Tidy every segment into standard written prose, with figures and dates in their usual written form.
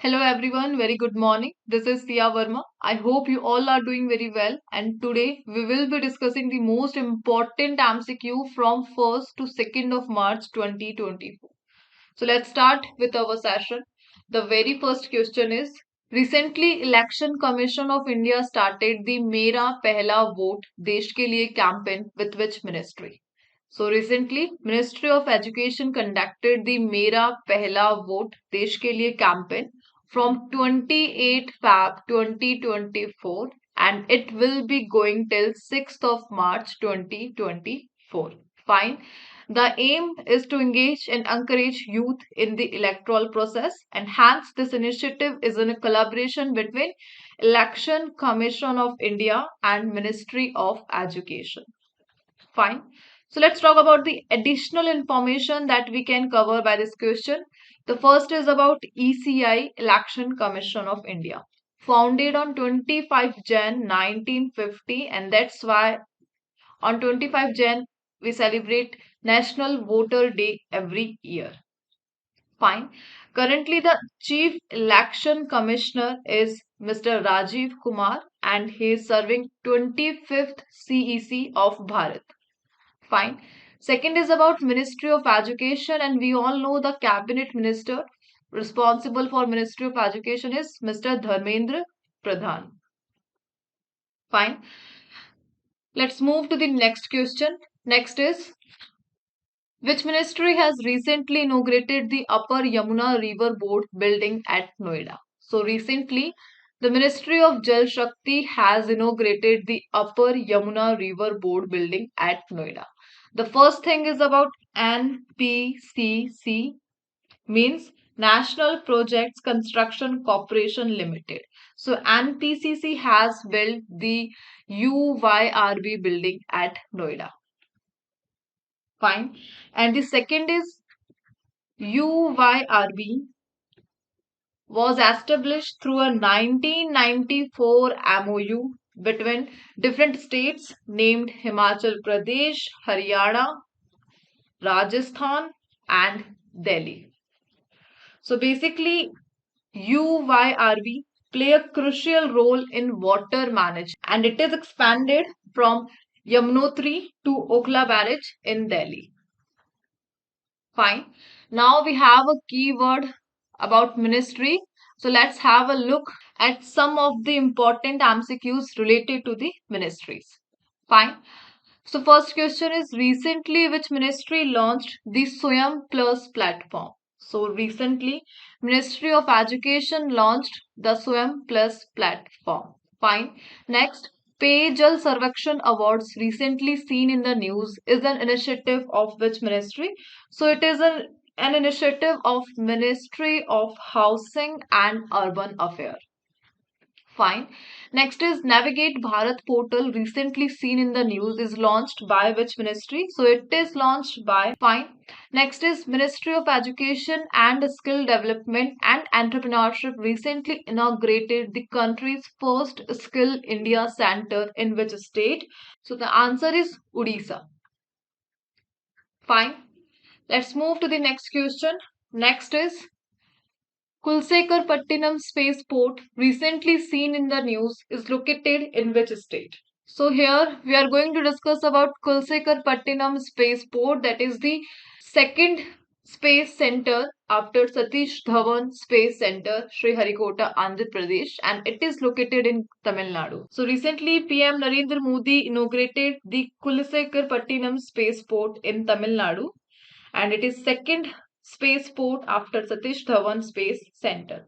Hello everyone, very good morning. This is Thea Verma. I hope you all are doing very well, and today we will be discussing the most important MCQ from 1st to 2nd of March 2024. So let's start with our session. The very first question is, recently Election Commission of India started the Mera Pehla Vote Desh Ke Liye campaign with which ministry? So recently, Ministry of Education conducted the Mera Pehla Vote Desh Ke Liye campaign from 28 Feb 2024, and it will be going till 6th of March 2024. Fine. The aim is to engage and encourage youth in the electoral process, and hence this initiative is in a collaboration between Election Commission of India and Ministry of Education. Fine. So let's talk about the additional information that we can cover by this question. The first is about ECI, Election Commission of India. Founded on 25 Jan 1950, and that's why on 25 Jan we celebrate National Voter Day every year. Fine. Currently, the Chief Election Commissioner is Mr. Rajiv Kumar, and he is serving 25th CEC of Bharat. Fine. Second is about Ministry of Education, and we all know the cabinet minister responsible for Ministry of Education is Mr. Dharmendra Pradhan. Fine. Let's move to the next question. Next is, which ministry has recently inaugurated the Upper Yamuna River Board building at Noida? So recently, the Ministry of Jal Shakti has inaugurated the Upper Yamuna River Board building at Noida. The first thing is about NPCC, means National Projects Construction Corporation Limited. So NPCC has built the UYRB building at Noida. Fine. And the second is UYRB was established through a 1994 MOU between different states named Himachal Pradesh, Haryana, Rajasthan, and Delhi. So basically, UYRB play a crucial role in water management, and it is expanded from Yamunotri to Okhla Barrage in Delhi. Fine. Now we have a keyword about ministry. So let's have a look at some of the important MCQs related to the ministries. Fine. So first question is, recently which ministry launched the Swayam Plus platform? So recently Ministry of Education launched the Swayam Plus platform. Fine. Next, Payjal Sarvakshan Awards recently seen in the news is an initiative of which ministry? So it is an initiative of Ministry of Housing and Urban Affairs. Fine. Next is Navigate Bharat portal recently seen in the news is launched by which ministry? So it is launched by Fine. Next is Ministry of Education and Skill Development and Entrepreneurship recently inaugurated the country's first Skill India Center in which state? So the answer is Odisha. Fine. Let's move to the next question. Next is, Kulsekarpattinam spaceport recently seen in the news is located in which state? So here we are going to discuss about Kulsekarpattinam spaceport, that is the second space center after Satish Dhawan Space Center, Sriharikota, Andhra Pradesh, and it is located in Tamil Nadu. So recently PM Narendra Modi inaugurated the Kulsekarpattinam spaceport in Tamil Nadu, and it is second spaceport after Satish Dhawan Space Center.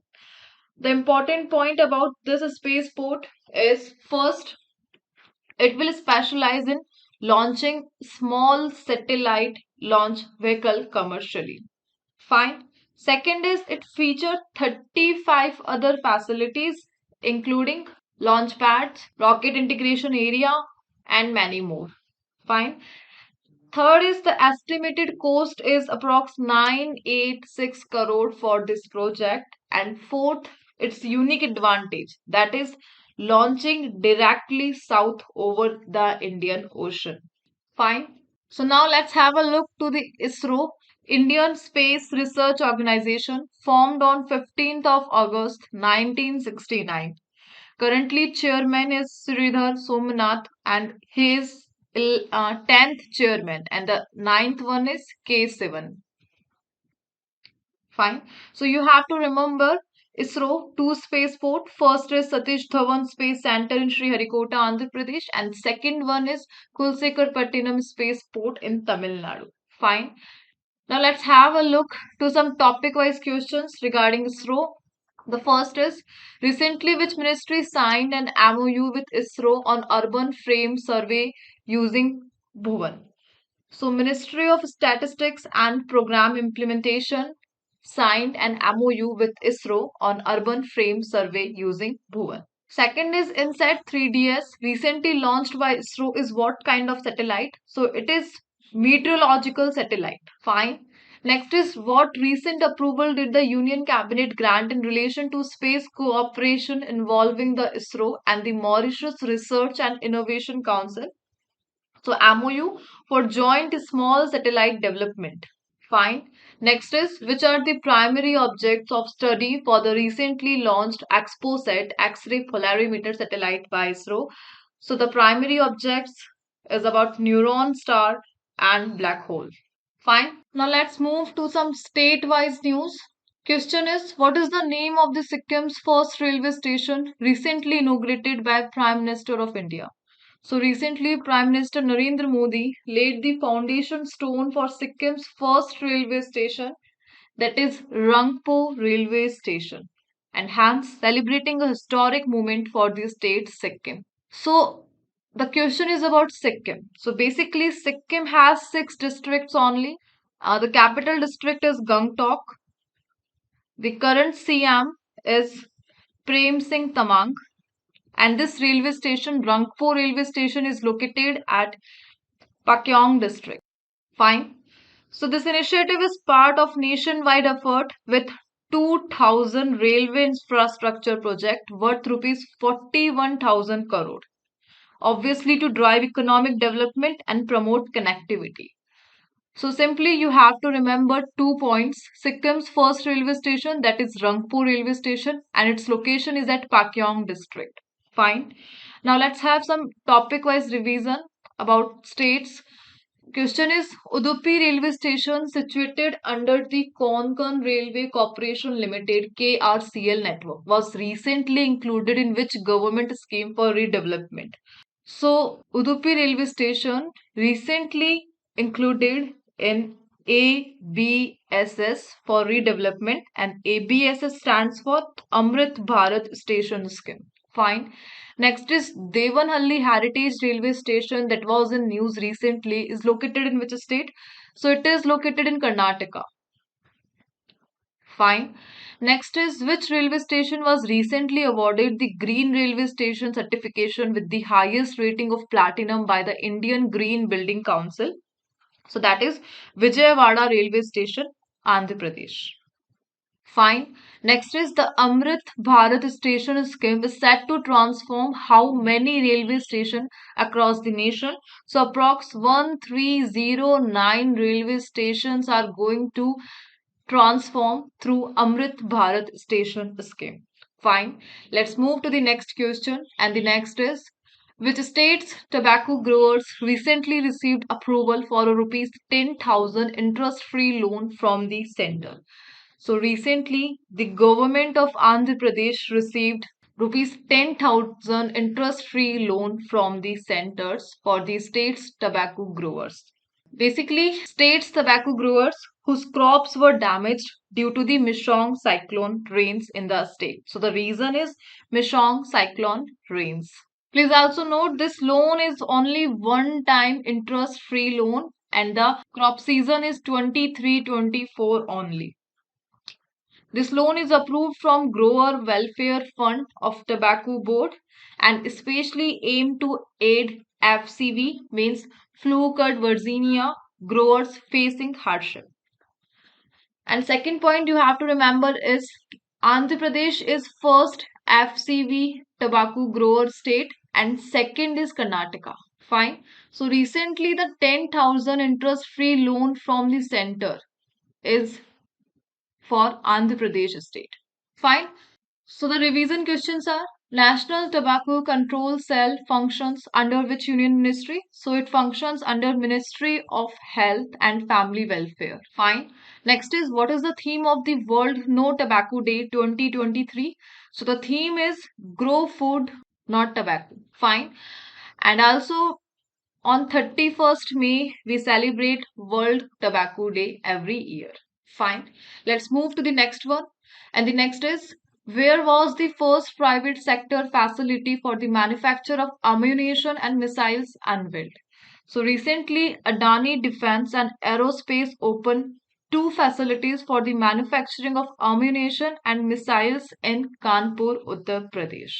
The important point about this spaceport is, first, it will specialize in launching small satellite launch vehicle commercially. Fine. Second is, it features 35 other facilities including launch pads, rocket integration area, and many more. Fine. Third is, the estimated cost is approx 986 crore for this project. And fourth, its unique advantage, that is launching directly south over the Indian Ocean. Fine. So now let's have a look to the ISRO. Indian Space Research Organization, formed on 15th of August 1969. Currently, chairman is Sridhar Somnath, and he is 10th chairman, and the ninth one is K7. Fine. So you have to remember ISRO, two spaceport. First is Satish Dhawan Space Center in Sriharikota, Andhra Pradesh, and second one is Kulsekarpattinam Spaceport in Tamil Nadu. Fine. Now let's have a look to some topic-wise questions regarding ISRO. The first is, recently which ministry signed an MOU with ISRO on urban frame survey using Bhuvan? So Ministry of Statistics and Program Implementation signed an MOU with ISRO on urban frame survey using Bhuvan. Second is INSAT 3DS, recently launched by ISRO, is what kind of satellite? So it is meteorological satellite. Fine. Next is, what recent approval did the Union Cabinet grant in relation to space cooperation involving the ISRO and the Mauritius Research and Innovation Council? So MOU for joint small satellite development. Fine. Next is, which are the primary objects of study for the recently launched XPOSat X-ray polarimeter satellite by ISRO? So the primary objects is about neutron star and black hole. Fine. Now let's move to some state-wise news. Question is, what is the name of the Sikkim's first railway station recently inaugurated by Prime Minister of India? So recently, Prime Minister Narendra Modi laid the foundation stone for Sikkim's first railway station, that is Rangpo Railway Station, and hence celebrating a historic moment for the state Sikkim. So the question is about Sikkim. So basically, Sikkim has 6 districts only. The capital district is Gangtok. The current CM is Prem Singh Tamang, and this railway station, Rangpo railway station, is located at Pakyong district. Fine. So this initiative is part of nationwide effort with 2000 railway infrastructure project worth rupees 41,000 crore. Obviously to drive economic development and promote connectivity. So simply you have to remember 2 points. Sikkim's first railway station, that is Rangpo railway station, and its location is at Pakyong district. Fine. Now let's have some topic wise revision about states. Question is, Udupi railway station, situated under the Konkan Railway Corporation Limited KRCL network, was recently included in which government scheme for redevelopment? So Udupi railway station recently included in ABSS for redevelopment, and ABSS stands for Amrit Bharat Station Scheme. Fine. Next is Devanhalli Heritage Railway Station, that was in news recently, is located in which state? So it is located in Karnataka. Fine. Next is, which railway station was recently awarded the Green Railway Station certification with the highest rating of platinum by the Indian Green Building Council? So that is Vijayawada Railway Station, Andhra Pradesh. Fine. Next is, the Amrit Bharat Station scheme is set to transform how many railway stations across the nation? So approx 1309 railway stations are going to transform through Amrit Bharat Station scheme. Fine. Let's move to the next question, and the next is, which state's tobacco growers recently received approval for a rupees 10,000 interest-free loan from the center? So recently, the government of Andhra Pradesh received rupees 10,000 interest-free loan from the centers for the state's tobacco growers. Basically, states tobacco growers whose crops were damaged due to the Mishong cyclone rains in the state. So the reason is Mishong cyclone rains. Please also note, this loan is only one time interest free loan, and the crop season is 23-24 only. This loan is approved from Grower Welfare Fund of Tobacco Board, and especially aimed to aid FCV, means flu cut Virginia, growers facing hardship. And second point you have to remember is, Andhra Pradesh is first FCV tobacco grower state, and second is Karnataka. Fine. So recently the 10,000 interest free loan from the center is for Andhra Pradesh state. Fine. So the revision questions are: National Tobacco Control Cell functions under which union ministry? So it functions under Ministry of Health and Family Welfare. Fine. Next is: what is the theme of the World No Tobacco Day 2023? So the theme is grow food, not tobacco. Fine. And also on 31st May, we celebrate World Tobacco Day every year. Fine. Let's move to the next one. And the next is: where was the first private sector facility for the manufacture of ammunition and missiles unveiled? So recently, Adani Defense and Aerospace opened two facilities for the manufacturing of ammunition and missiles in Kanpur, Uttar Pradesh.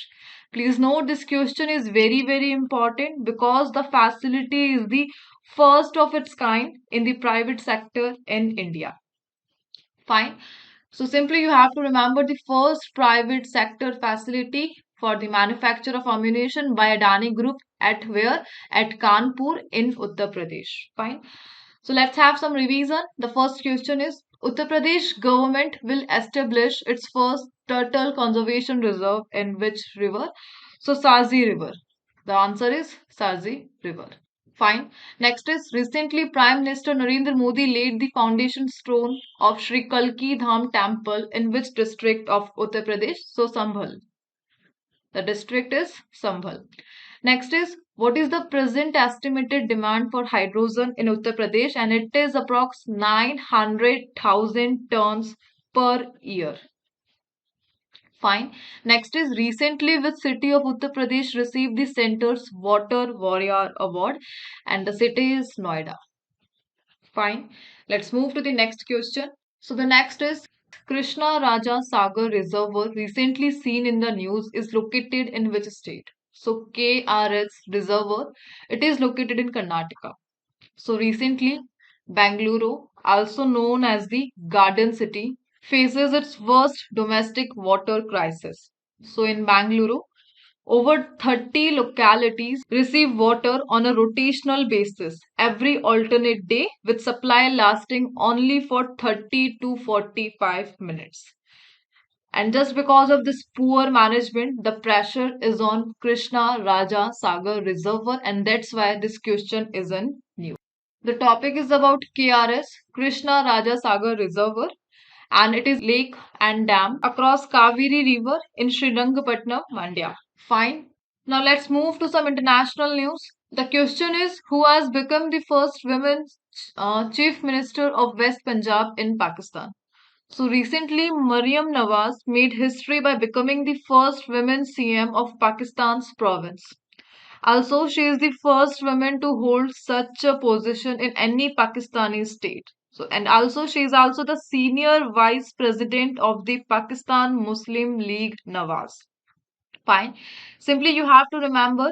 Please note this question is very, very important because the facility is the first of its kind in the private sector in India. Fine. So simply you have to remember the first private sector facility for the manufacture of ammunition by Adani Group at where? At Kanpur in Uttar Pradesh. Fine. So let's have some revision. The first question is: Uttar Pradesh government will establish its first turtle conservation reserve in which river? So Sarzi River. The answer is Sarzi River. Fine. Next is: recently Prime Minister Narendra Modi laid the foundation stone of Sri Kalki Dham temple in which district of Uttar Pradesh? So Sambhal. The district is Sambhal. Next is: what is the present estimated demand for hydrogen in Uttar Pradesh? And it is approx 900,000 tons per year. Fine. Next is: recently which city of Uttar Pradesh received the center's Water Warrior Award? And the city is Noida. Fine. Let's move to the next question. So the next is: Krishna Raja Sagar Reservoir recently seen in the news is located in which state? So KRS Reservoir, it is located in Karnataka. So recently Bangalore, also known as the Garden City, faces its worst domestic water crisis. So in Bangalore, over 30 localities receive water on a rotational basis every alternate day, with supply lasting only for 30 to 45 minutes. And just because of this poor management, the pressure is on Krishna Raja Sagar Reservoir, and that's why this question is in news. The topic is about KRS, Krishna Raja Sagar Reservoir, and it is lake and dam across Kaveri River in Srirangapatnam, Mandya. Fine. Now let's move to some international news. The question is: who has become the first women chief minister of West Punjab in Pakistan? So recently, Maryam Nawaz made history by becoming the first women CM of Pakistan's province. Also, she is the first woman to hold such a position in any Pakistani state. So, and also she is also the senior vice president of the Pakistan Muslim League Nawaz. Fine. Simply, you have to remember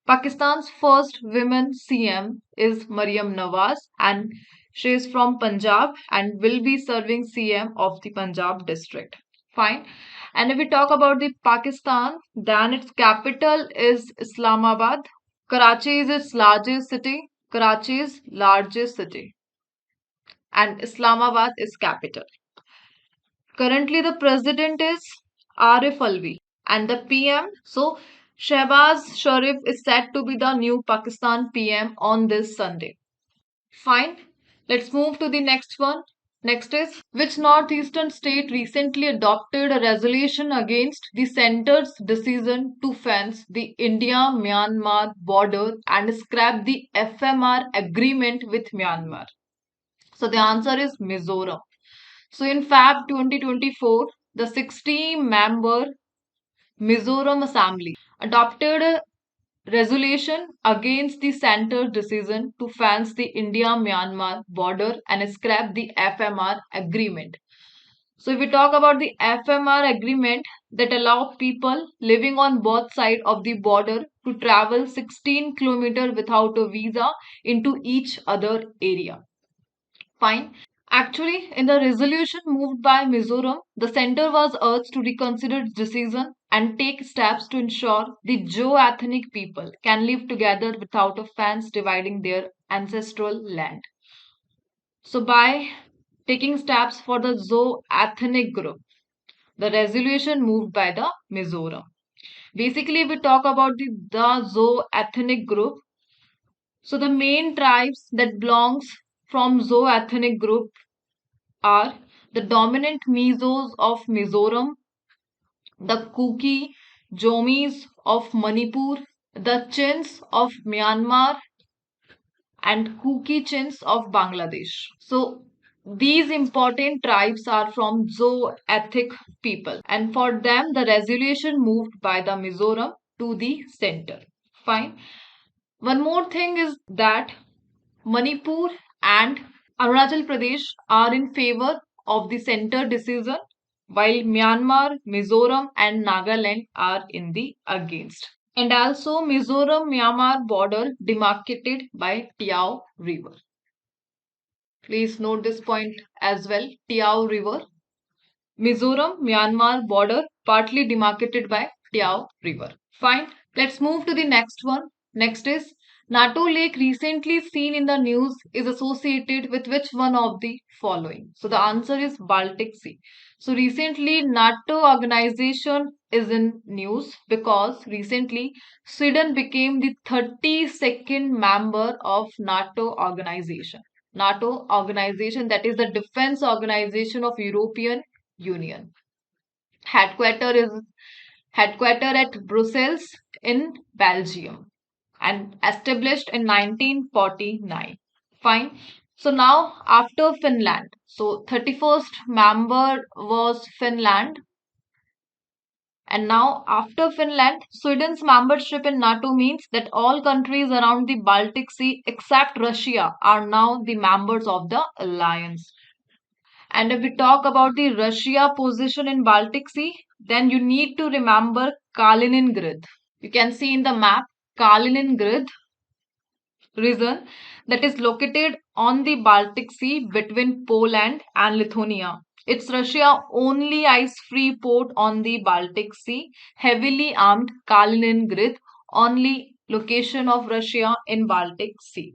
Pakistan's first women CM is Maryam Nawaz, and she is from Punjab and will be serving CM of the Punjab district. Fine. And if we talk about the Pakistan, then its capital is Islamabad. Karachi is its largest city. Karachi is largest city, and Islamabad is capital. Currently, the president is Arif Alvi and the PM. So, Shehbaz Sharif is said to be the new Pakistan PM on this Sunday. Fine. Let's move to the next one. Next is: which northeastern state recently adopted a resolution against the center's decision to fence the India-Myanmar border and scrap the FMR agreement with Myanmar? So the answer is Mizoram. So in Feb 2024, the 60-member Mizoram Assembly adopted a resolution against the center's decision to fence the India-Myanmar border and scrap the FMR agreement. So if we talk about the FMR agreement that allow people living on both sides of the border to travel 16 kilometers without a visa into each other area. Fine. Actually, in the resolution moved by Mizoram, the center was urged to reconsider its decision and take steps to ensure the Jaw ethnic people can live together without a fence dividing their ancestral land. So, by taking steps for the Zo-ethnic group. The resolution moved by the Mizoram. Basically, we talk about the Zo-ethnic group. So the main tribes that belongs from Zo-ethnic group are the dominant Mizos of Mizoram, the Kuki Jomis of Manipur, the Chins of Myanmar, and Kuki Chins of Bangladesh. So these important tribes are from Zo-ethnic people, and for them the resolution moved by the Mizoram to the center. Fine. One more thing is that Manipur and Arunachal Pradesh are in favor of the center decision, while Myanmar, Mizoram, and Nagaland are in the against. And also, Mizoram Myanmar border demarcated by Tiao River. Please note this point as well. Tiao River. Mizoram Myanmar border partly demarcated by Tiao River. Fine. Let's move to the next one. Next is NATO lake recently seen in the news is associated with which one of the following? So the answer is Baltic Sea. So recently NATO organization is in news because recently Sweden became the 32nd member of NATO organization. NATO organization, that is the defense organization of European Union. Headquarter is headquarter at Brussels in Belgium and established in 1949. Fine. So now after Finland, so 31st member was Finland, and now after Finland, Sweden's membership in NATO means that all countries around the Baltic Sea except Russia are now the members of the alliance. And if we talk about the Russia position in Baltic Sea, then you need to remember Kaliningrad. You can see in the map Kaliningrad region that is located on the Baltic Sea between Poland and Lithuania. It's Russia only ice-free port on the Baltic Sea, heavily armed Kaliningrad, only location of Russia in Baltic Sea.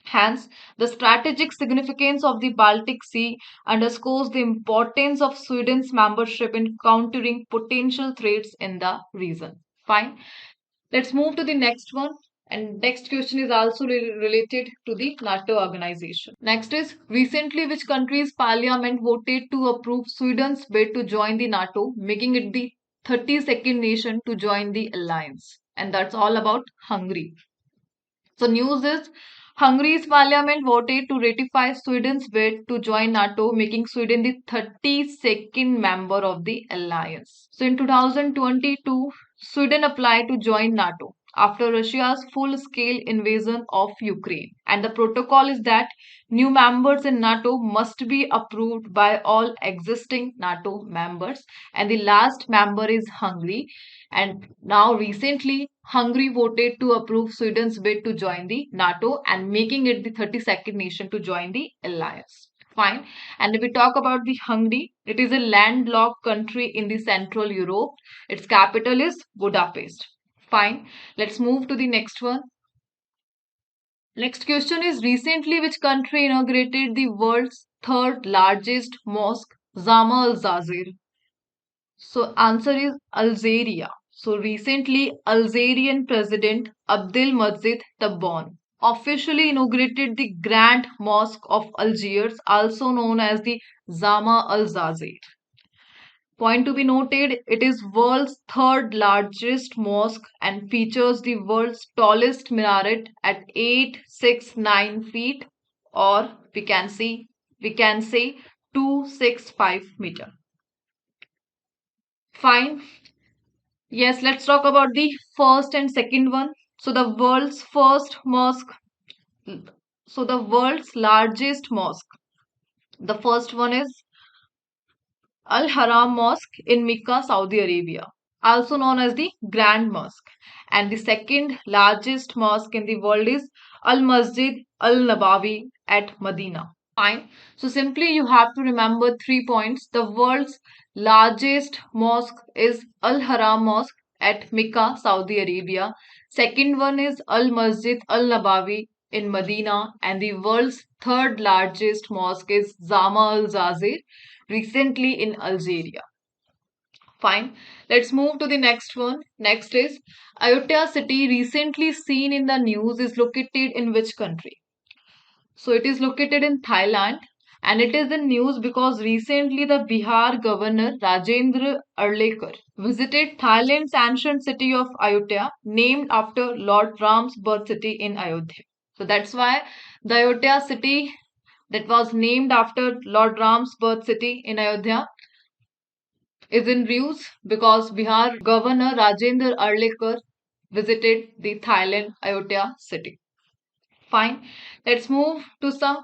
Hence, the strategic significance of the Baltic Sea underscores the importance of Sweden's membership in countering potential threats in the region. Fine. Let's move to the next one. And next question is also related to the NATO organization. Next is recently which country's parliament voted to approve Sweden's bid to join the NATO, making it the 32nd nation to join the alliance. And that's all about Hungary. So news is Hungary's parliament voted to ratify Sweden's bid to join NATO, making Sweden the 32nd member of the alliance. So in 2022, Sweden applied to join NATO after Russia's full-scale invasion of Ukraine. And the protocol is that new members in NATO must be approved by all existing NATO members. And the last member is Hungary. And now recently, Hungary voted to approve Sweden's bid to join the NATO and making it the 32nd nation to join the alliance. Fine. And if we talk about the Hungary, it is a landlocked country in the Central Europe. Its capital is Budapest. Fine. Let's move to the next one. Next question is recently which country inaugurated the world's third largest mosque, Jama al-Zazir? So answer is Algeria. So recently, Algerian President Abdelmajid Tebboune officially inaugurated the Grand Mosque of Algiers, also known as the Jama al-Zazir. Point to be noted, it is world's third largest mosque and features the world's tallest minaret at 869 feet, or we can say 265 meter. Fine. Yes, let's talk about the first and second one. So the world's first mosque, so the world's largest mosque. The first one is Al Haram Mosque in Mecca, Saudi Arabia, also known as the Grand Mosque. And the second largest mosque in the world is Al Masjid Al Nabawi at Medina. Fine. So simply you have to remember 3 points. The world's largest mosque is Al Haram Mosque at Mecca, Saudi Arabia. Second one is Al Masjid Al Nabawi in Medina, and the world's third largest mosque is Zama al-Zazir, recently in Algeria. Fine. Let's move to the next one. Next is Ayutthaya city recently seen in the news is located in which country? So it is located in Thailand, and it is in news because recently the Bihar governor Rajendra Arlekar visited Thailand's ancient city of Ayutthaya, named after Lord Ram's birth city in Ayodhya. So that's why the Ayutthaya city that was named after Lord Ram's birth city in Ayodhya is in news because Bihar governor Rajendra Arlekar visited the Thailand Ayutthaya city. Fine. Let's move to some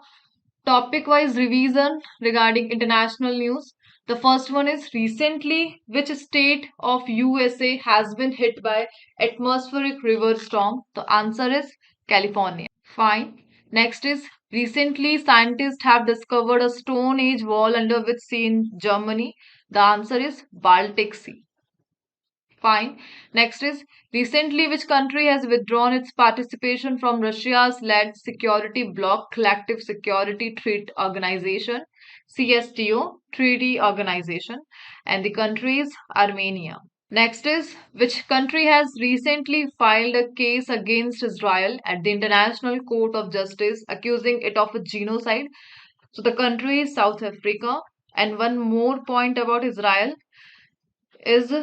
topic wise revision regarding international news. The first one is recently which state of USA has been hit by atmospheric river storm? The answer is California. Fine. Next is recently scientists have discovered a stone age wall under which sea in Germany. The answer is Baltic Sea. Fine. Next is recently which country has withdrawn its participation from Russia's led security bloc Collective Security Treaty Organization, CSTO Treaty Organization, and the country is Armenia. Next is which country has recently filed a case against Israel at the International Court of Justice accusing it of a genocide. So the country is South Africa. And one more point about Israel is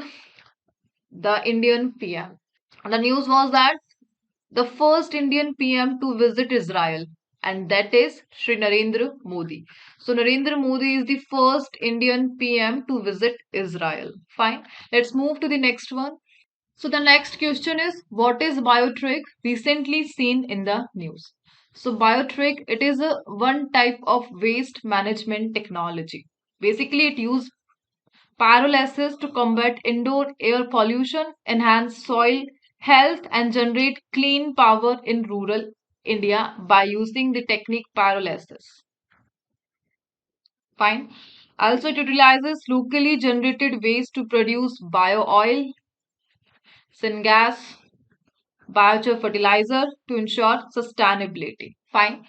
the Indian PM. The news was that the first Indian PM to visit Israel, and that is Sri Narendra Modi. So Narendra Modi is the first Indian PM to visit Israel. Fine. Let's move to the next one. So the next question is what is biotrick recently seen in the news? So biotrick, it is a one type of waste management technology. Basically it uses pyrolysis to combat indoor air pollution, enhance soil health, and generate clean power in rural India by using the technique pyrolysis. Fine. Also, it utilizes locally generated waste to produce bio oil, syngas, biochar fertilizer to ensure sustainability. Fine.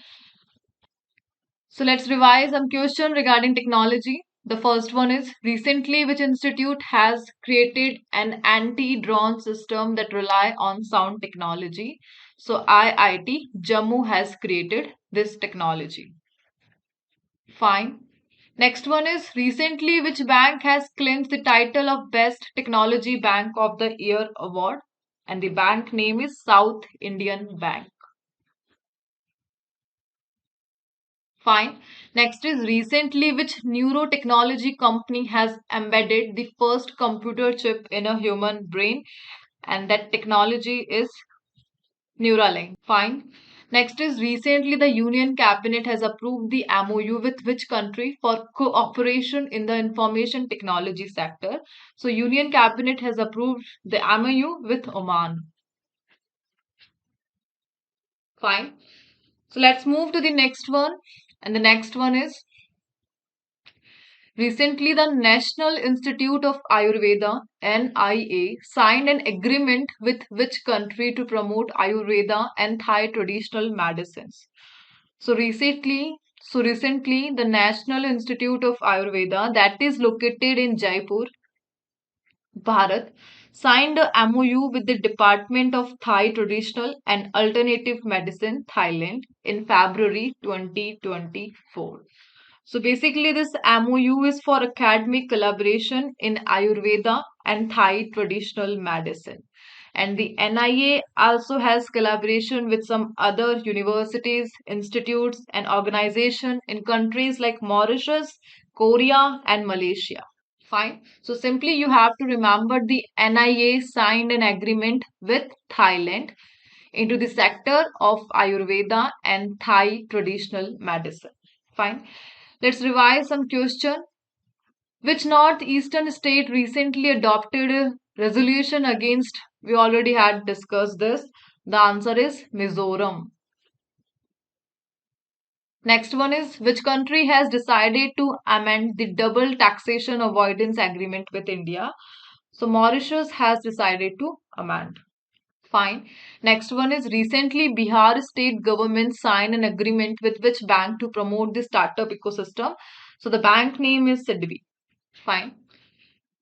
So let's revise some question regarding technology. The first one is recently which institute has created an anti-drone system that rely on sound technology? So IIT Jammu has created this technology. Fine. Next one is recently which bank has claimed the title of Best Technology Bank of the Year award? And the bank name is South Indian Bank. Fine. Next is recently which neurotechnology company has embedded the first computer chip in a human brain, and that technology is Neuralink. Fine. Next is recently the Union Cabinet has approved the MOU with which country for cooperation in the information technology sector. So Union Cabinet has approved the MOU with Oman. Fine. So let's move to the next one. And the next one is recently the National Institute of Ayurveda NIA signed an agreement with which country to promote Ayurveda and Thai traditional medicines. So recently the National Institute of Ayurveda that is located in Jaipur, Bharat, signed a MOU with the Department of Thai Traditional and Alternative Medicine, Thailand, in February 2024. So basically, this MOU is for academic collaboration in Ayurveda and Thai traditional medicine. And the NIA also has collaboration with some other universities, institutes, and organizations in countries like Mauritius, Korea, and Malaysia. Fine. So simply you have to remember the NIA signed an agreement with Thailand into the sector of Ayurveda and Thai traditional medicine. Fine. Let's revise some question. Which northeastern state recently adopted a resolution against? We already had discussed this. The answer is Mizoram. Next one is which country has decided to amend the double taxation avoidance agreement with India? So Mauritius has decided to amend. Fine. Next one is recently Bihar state government signed an agreement with which bank to promote the startup ecosystem. So the bank name is SIDBI. Fine.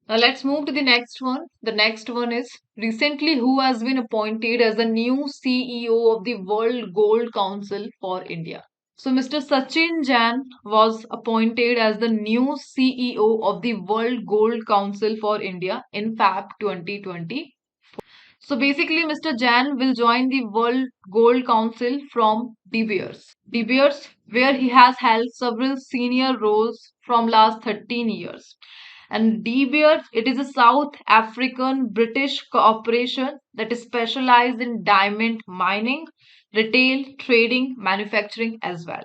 Now let's move to the next one. The next one is recently who has been appointed as the new CEO of the World Gold Council for India. So Mr. Sachin Jain was appointed as the new CEO of the World Gold Council for India in Feb 2020. So basically, Mr. Jain will join the World Gold Council from De Beers. De Beers, where he has held several senior roles from last 13 years. And De Beers, it is a South African British corporation that is specialized in diamond mining, retail, trading, manufacturing as well.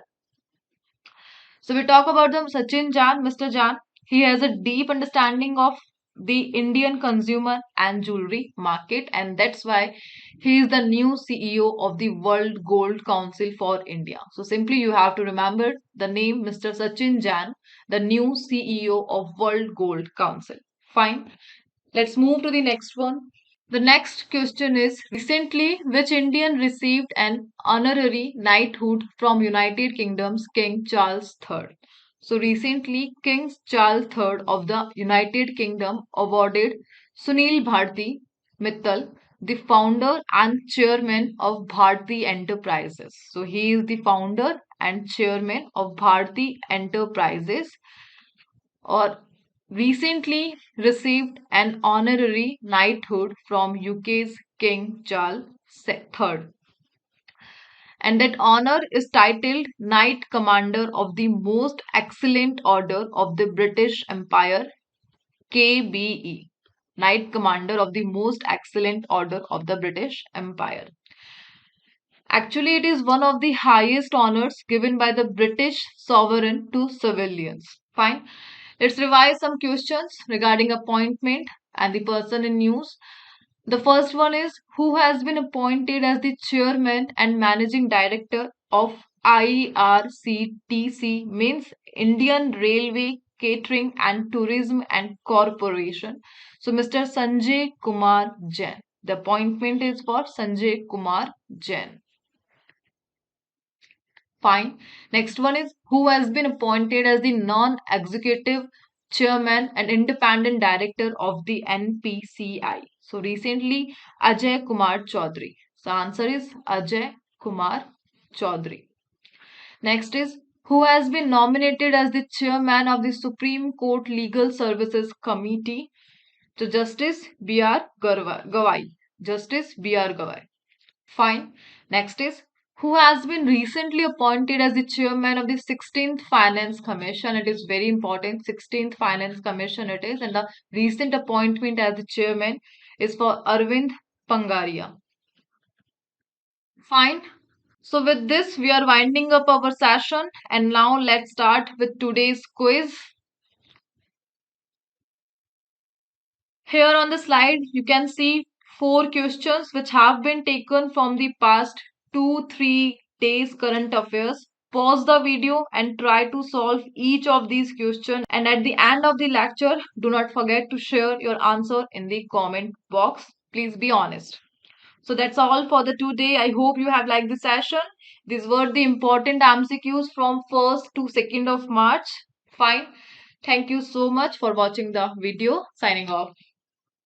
So we talk about the Sachin Jain, Mr. Jain. He has a deep understanding of the Indian consumer and jewelry market, and that's why he is the new CEO of the World Gold Council for India. So simply you have to remember the name Mr. Sachin Jain, the new CEO of World Gold Council. Fine. Let's move to the next one. The next question is recently which Indian received an honorary knighthood from United Kingdom's King Charles III? So recently King Charles III of the United Kingdom awarded Sunil Bharti Mittal, the founder and chairman of Bharti Enterprises. So he is the founder and chairman of Bharti Enterprises, or recently received an honorary knighthood from UK's King Charles III. And that honor is titled Knight Commander of the Most Excellent Order of the British Empire, KBE. Knight Commander of the Most Excellent Order of the British Empire. Actually, it is one of the highest honors given by the British sovereign to civilians. Fine. Let's revise some questions regarding appointment and the person in news. The first one is who has been appointed as the chairman and managing director of IRCTC, means Indian Railway Catering and Tourism and Corporation. So Mr. Sanjay Kumar Jain. The appointment is for Sanjay Kumar Jain. Fine. Next one is who has been appointed as the non-executive chairman and independent director of the NPCI. So recently Ajay Kumar Chaudhary. So answer is Ajay Kumar Chaudhary. Next is who has been nominated as the chairman of the Supreme Court Legal Services Committee. So Justice B.R. Gawai. Justice B.R. Gawai. Fine. Next is who has been recently appointed as the chairman of the 16th Finance Commission. It is very important. 16th Finance Commission it is, and the recent appointment as the chairman is for Arvind Pangaria. Fine. So with this, we are winding up our session, and now let's start with today's quiz. Here on the slide, you can see 4 questions which have been taken from the past 2-3 days current affairs. Pause the video and try to solve each of these questions. And at the end of the lecture, do not forget to share your answer in the comment box. Please be honest. So that's all for the today. I hope you have liked the session. These were the important MCQs from 1st to 2nd of March. Fine. Thank you so much for watching the video. Signing off.